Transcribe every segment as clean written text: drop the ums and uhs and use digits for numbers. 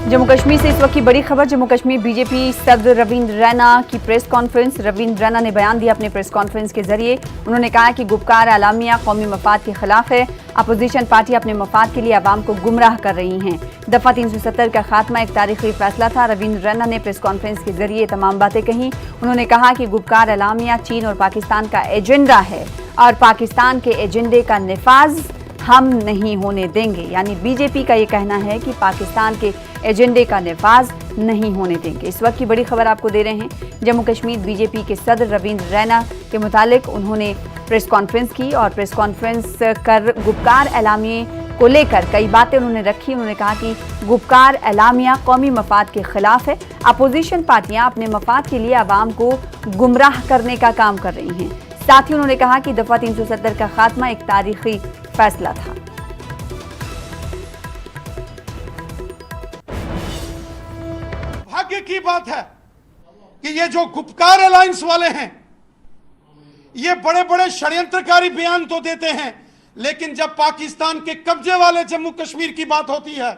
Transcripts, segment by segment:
जम्मू कश्मीर से इस वक्त की बड़ी खबर। जम्मू कश्मीर बीजेपी सदर रविंद्र रैना की प्रेस कॉन्फ्रेंस। रविंद्र रैना ने बयान दिया अपने प्रेस कॉन्फ्रेंस के जरिए। उन्होंने कहा कि गुपकार एलामिया कौमी मफाद के खिलाफ है। अपोजिशन पार्टी अपने मफाद के लिए आवाम को गुमराह कर रही हैं। दफा 370 का खात्मा एक तारीखी फैसला था। रविंद्र रैना ने प्रेस कॉन्फ्रेंस के जरिए तमाम बातें कही। उन्होंने कहा कि गुपकार एलामिया चीन और पाकिस्तान का एजेंडा है और पाकिस्तान के एजेंडे का निफाज हम नहीं होने देंगे। यानी बीजेपी का ये कहना है कि पाकिस्तान के एजेंडे का निफाज नहीं होने देंगे। इस वक्त की बड़ी खबर आपको दे रहे हैं। जम्मू कश्मीर बीजेपी के सदर रविंद्र रैना के मुतालिक उन्होंने प्रेस कॉन्फ्रेंस की और प्रेस कॉन्फ्रेंस कर गुपकार एलामिया को लेकर कई बातें उन्होंने रखी। उन्होंने कहा कि गुपकार एलामिया कौमी मफाद के खिलाफ है। अपोजिशन पार्टियां अपने मफाद के लिए आवाम को गुमराह करने का काम कर रही हैं। साथ ही उन्होंने कहा कि दफा 370 का खात्मा एक तारीखी फैसला था। भाग्य की बात है कि ये जो गुपकार अलायंस वाले हैं ये बड़े बड़े षड्यंत्रकारी बयान तो देते हैं, लेकिन जब पाकिस्तान के कब्जे वाले जम्मू कश्मीर की बात होती है,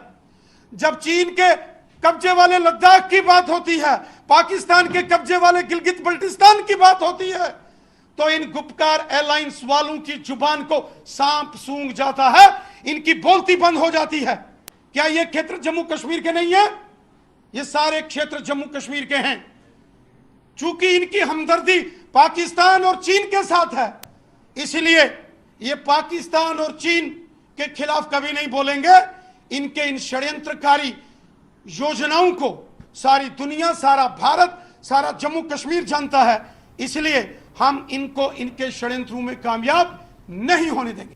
जब चीन के कब्जे वाले लद्दाख की बात होती है, पाकिस्तान के कब्जे वाले गिलगित बल्टिस्तान की बात होती है, तो इन गुपकार अलायंस वालों की जुबान को सांप सूंघ जाता है, इनकी बोलती बंद हो जाती है। क्या ये क्षेत्र जम्मू कश्मीर के नहीं है? ये सारे क्षेत्र जम्मू कश्मीर के हैं। चूंकि इनकी हमदर्दी पाकिस्तान और चीन के साथ है, इसलिए ये पाकिस्तान और चीन के खिलाफ कभी नहीं बोलेंगे। इनके इन षड्यंत्रकारी योजनाओं को सारी दुनिया, सारा भारत, सारा जम्मू कश्मीर जानता है। इसलिए हम इनको इनके षड्यंत्रों में कामयाब नहीं होने देंगे।